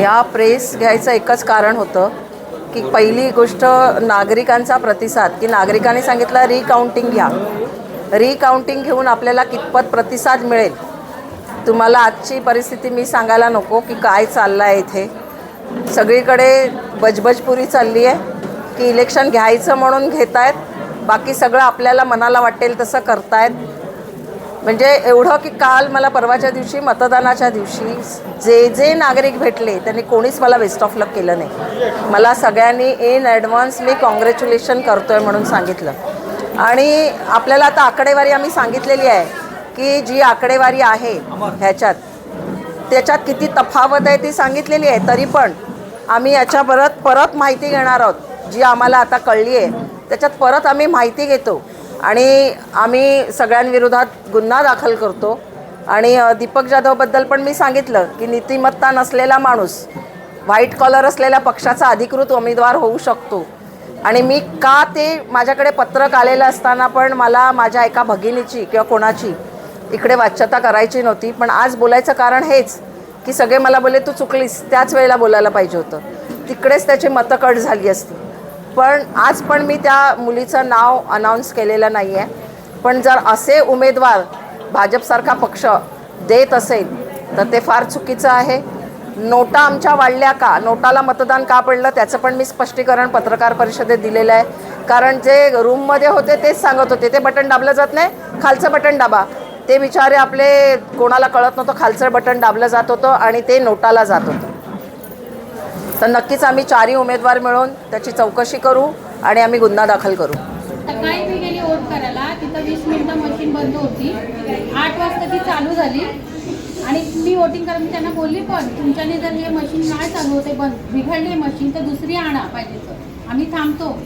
या प्रेस घ्यायचं एकच कारण होतं की पहिली गोष्ट नागरिकांचा प्रतिसाद, की नागरिकांनी सांगितलं रिकाउंटिंग घ्या. रिकाउंटिंग घेऊन आपल्याला कितपत प्रतिसाद मिळेल. तुम्हाला आजची परिस्थिती मी सांगायला नको की काय चाललं आहे इथे. सगळीकडे बजबजपुरी चालली आहे की इलेक्शन घ्यायचं म्हणून घेत आहेत, बाकी सगळं आपल्याला मनाला वाटेल तसं करतायत. म्हणजे एवढं की काल मला परवाच्या दिवशी मतदानाच्या दिवशी जे नागरिक भेटले त्यांनी कोणीच मला बेस्ट ऑफ लक केलं नाही. मला सगळ्यांनी इन ॲडव्हान्स मी कॉंग्रॅच्युलेशन करतो आहे म्हणून सांगितलं. आणि आपल्याला आता आकडेवारी आम्ही सांगितलेली आहे की जी आकडेवारी आहे ह्याच्यात त्याच्यात किती तफावत आहे ती सांगितलेली आहे. तरी पण आम्ही याच्या परत माहिती घेणार आहोत. जी आम्हाला आता कळली आहे त्याच्यात परत आम्ही माहिती घेतो आणि आम्ही सगळ्यांविरोधात गुन्हा दाखल करतो. आणि दीपक जाधवबद्दल पण मी सांगितलं की नीतिमत्ता नसलेला माणूस व्हाईट कॉलर असलेल्या पक्षाचा अधिकृत उमेदवार होऊ शकतो. आणि मी का ते माझ्याकडे पत्रक आलेलं असताना पण मला माझ्या एका भगिनीची किंवा कोणाची इकडे वाच्यता करायची नव्हती. पण आज बोलायचं कारण हेच की सगळे मला बोलले तू चुकलीस, त्याच वेळेला बोलायला पाहिजे होतं, तिकडेच त्याची मतं कट झाली असती. पण आज पण मी त्या मुलीचं नाव अनाऊन्स केलेलं नाही आहे. पण जर असे उमेदवार भाजपसारखा पक्ष देत असेल तर ते फार चुकीचं आहे. नोटा आमच्या वाढल्या का, नोटाला मतदान का पडलं त्याचं पण मी स्पष्टीकरण पत्रकार परिषदेत दिलेलं आहे. कारण जे रूममध्ये होते तेच सांगत होते ते बटन दाबलं जात नाही, खालचं बटन दाबा. ते बिचारे आपले कोणाला कळत नव्हतं, खालचं बटन दाबलं जात होतं आणि ते नोटाला जात होतं. तर नक्कीच आम्ही 4ही उमेदवार मिळून त्याची चौकशी करू आणि आम्ही गुन्हा दाखल करू. सकाळी मी गेली वोट करायला, तिथं 20 मिनिटं मशीन बंद होती. 8 वाजता ती चालू झाली आणि मी वोटिंग करायला त्यांना बोलली पण तुमच्याने जर हे मशीन नाही चालू होते, बंद बिघडली मशीन तर दुसरी आणा पाहिजे तर आम्ही थांबतो.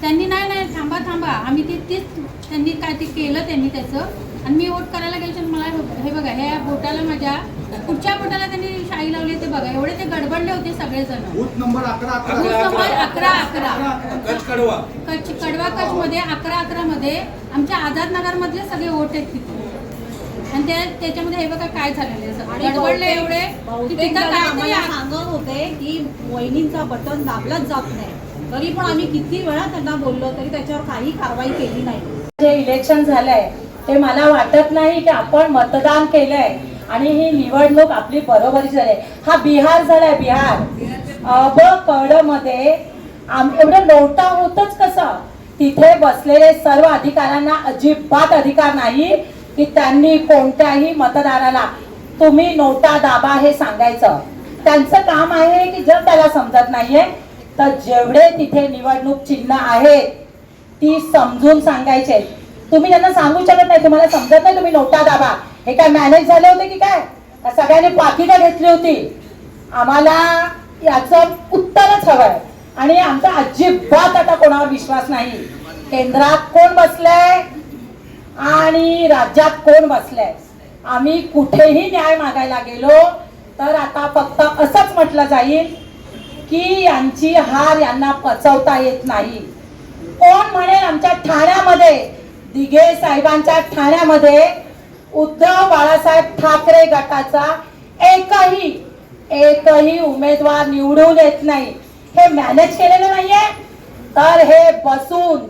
त्यांनी नाही थांबा आम्ही तीच त्यांनी काय ते केलं त्यांनी त्याचं. आणि मी वोट करायला गेले तर मला हे बघा ह्या बोटाला माझ्या कुठच्या बोटाला त्यांनी शाई लावली ते बघा. एवढे ते गडबडले होते सगळेजण. बूथ नंबर 11 कच मध्ये 11 मध्ये आमच्या आझाद नगर मधले सगळे वोट आहेत तिथे. आणि त्याच्यामध्ये हे बघा काय झालेले गडबडले एवढे की तिथं काहीतरी सांगत होते की वहिनींचा बटन दाबलाच जात नाही. तरी पण आम्ही किती वेळा त्यांना बोललो तरी त्याच्यावर काही कारवाई केली नाही. जे इलेक्शन झालंय ते मला वाटत नाही की आपण मतदान केलंय आणि ही निवडणूक आपली बरोबरी झाली. हा बिहार झालाय, बिहार. कड मध्ये एवढं नोटा होतच कसं. तिथे बसलेले सर्व अधिकाऱ्यांना अजिबात अधिकार नाही की त्यांनी कोणत्याही मतदाराला तुम्ही नोटा दाबा हे सांगायचं. त्यांचं काम आहे की जर त्याला समजत नाहीये तर जेवढे तिथे निवडणूक चिन्ह आहेत ती समजून सांगायचे. तुम्ही त्यांना सांगू शकत नाही तुम्हाला समजत नाही तुम्ही नोटा दाबा. हे काय मॅनेज झाले होते की काय, सगळ्यांनी पाकिटं घेतली होती. आम्हाला याचं उत्तरच हवंय. आणि आमचा अजिबात आता कोणावर विश्वास नाही. केंद्रात कोण बसलंय आणि राज्यात कोण बसलंय. आम्ही कुठेही न्याय मागायला गेलो तर आता फक्त असंच म्हटलं जाईल की यांची हार यांना पचवता येत नाही. कोण म्हणेल आमच्या ठाण्यामध्ये दिघे साहेबांच्या ठाण्यामध्ये उद्धव बाळासाहेब ठाकरे गटाचा एकही उमेदवार निवडून येत नाही. हे मॅनेज केलेलं नाहीये तर हे बसून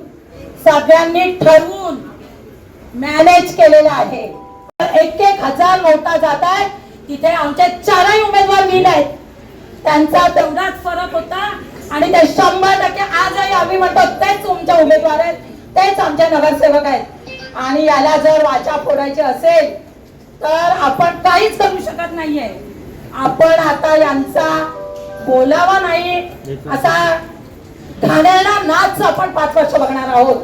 सगळ्यांनी ठरवून मॅनेज केलेलं आहे. 1,000 नोटा जात आहेत. तिथे आमचे 4ही उमेदवार नील आहेत. त्यांचा तेवढाच फरक होता आणि ते 100% आजही आम्ही म्हणतो तेच तुमचे उमेदवार आहेत, तेच आमचे नगरसेवक आहेत. आणि याला जर वाचा फोडायची असेल तर आपण काहीच करू शकत नाहीये. आपण आता यांचा बोलावा नाही असा घाणेरडा नाच आपण 5 वर्ष बघणार आहोत.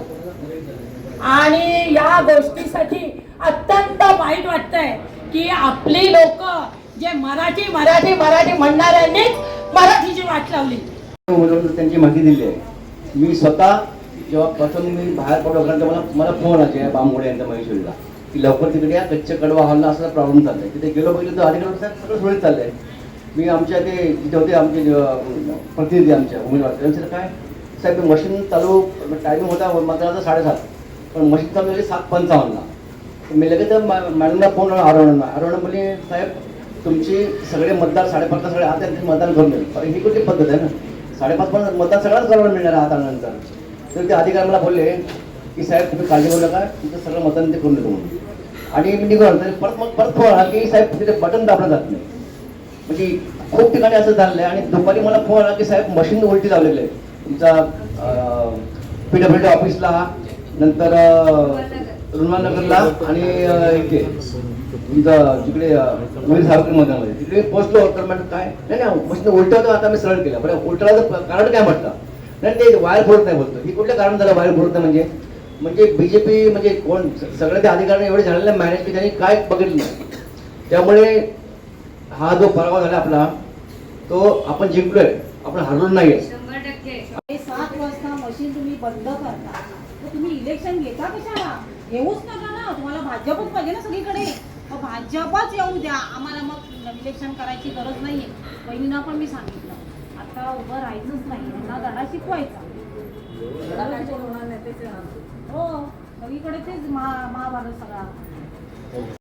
आणि या गोष्टीसाठी अत्यंत वाईट वाटतंय की आपली लोक जे मराठी मराठी मराठी म्हणणाऱ्यांनीच मराठीची वाट लावली. त्यांची माहिती दिली आहे. मी स्वतः जेव्हा प्रथम मी बाहेर पडलो मला फोन आले बांबोडे यांच्या महेश्वरीला की लवकर तिकडे या, कच्चे कडवा हॉलला असा प्रॉब्लेम चाललाय. तिथे गेलो बघितलं तर अधिकारी साहेब सगळं सुरळीत चाललंय. मी आमच्या ते तिथे होते आमचे प्रतिनिधी आमच्या उमेदवार त्यांचं काय साहेब मशीन चालू टायमिंग होता मतदानाचा 7:30 पण मशीन चालू झाली 7:55. मी लगेच मॅडमला फोन आरवणला बोलली साहेब तुमची सगळे मतदार 5:30 सगळे आता मतदान करून देईल. कारण ही कुठली पद्धत आहे ना, 5:30 पण मतदान सगळ्याच करायला मिळणार आहे आता नंतर. तर ते अधिकारी मला बोलले की साहेब तुम्ही काळजी करू नका, तुमचं सगळं मतदान ते करून देतो म्हणून. आणि मी निघून परत फोन आला की साहेब तिथे बटन दाबलं जात नाही. म्हणजे खूप ठिकाणी असं झालेलं आहे. आणि दुपारी मला फोन आला की साहेब मशीन उलटी लावलेलं आहे तुमचा PWD ऑफिसला, नंतर रुमानगरला आणि इथे तुमचं जिकडे वीर सावरकर मैदानामध्ये तिकडे पोचलो. तर म्हणजे काय नाही मशीन उलटं होतं, आता मी सरळ केलं. बरं उलटाचं कारण काय म्हटलं, नाही ते वायर फोडत नाही बोलतो. ही कुठलं कारण झालं वायर फोडत नाही म्हणजे BJP म्हणजे कोण सगळे ते अधिकारी एवढे झालेले मॅनेज की त्यांनी काय बघितलं नाही. त्यामुळे हा जो पराभव झाला आपला तो आपण जिंकलोय, आपण हरलो नाहीये. 7 वाजता मशीन तुम्ही बंद करता तर तुम्ही इलेक्शन घेता कशाला? घेऊच नका ना, तुम्हाला भाजपच पाहिजे ना सगळीकडे. मग भाजपच येऊ द्या, आम्हाला मग इलेक्शन करायची गरज नाहीये. बहिणींना पण मी सांगितलं आता उभं राहायचंच नाही, त्यांना धडा शिकवायचा. हो सगळीकडे तेच महाभारत सगळा.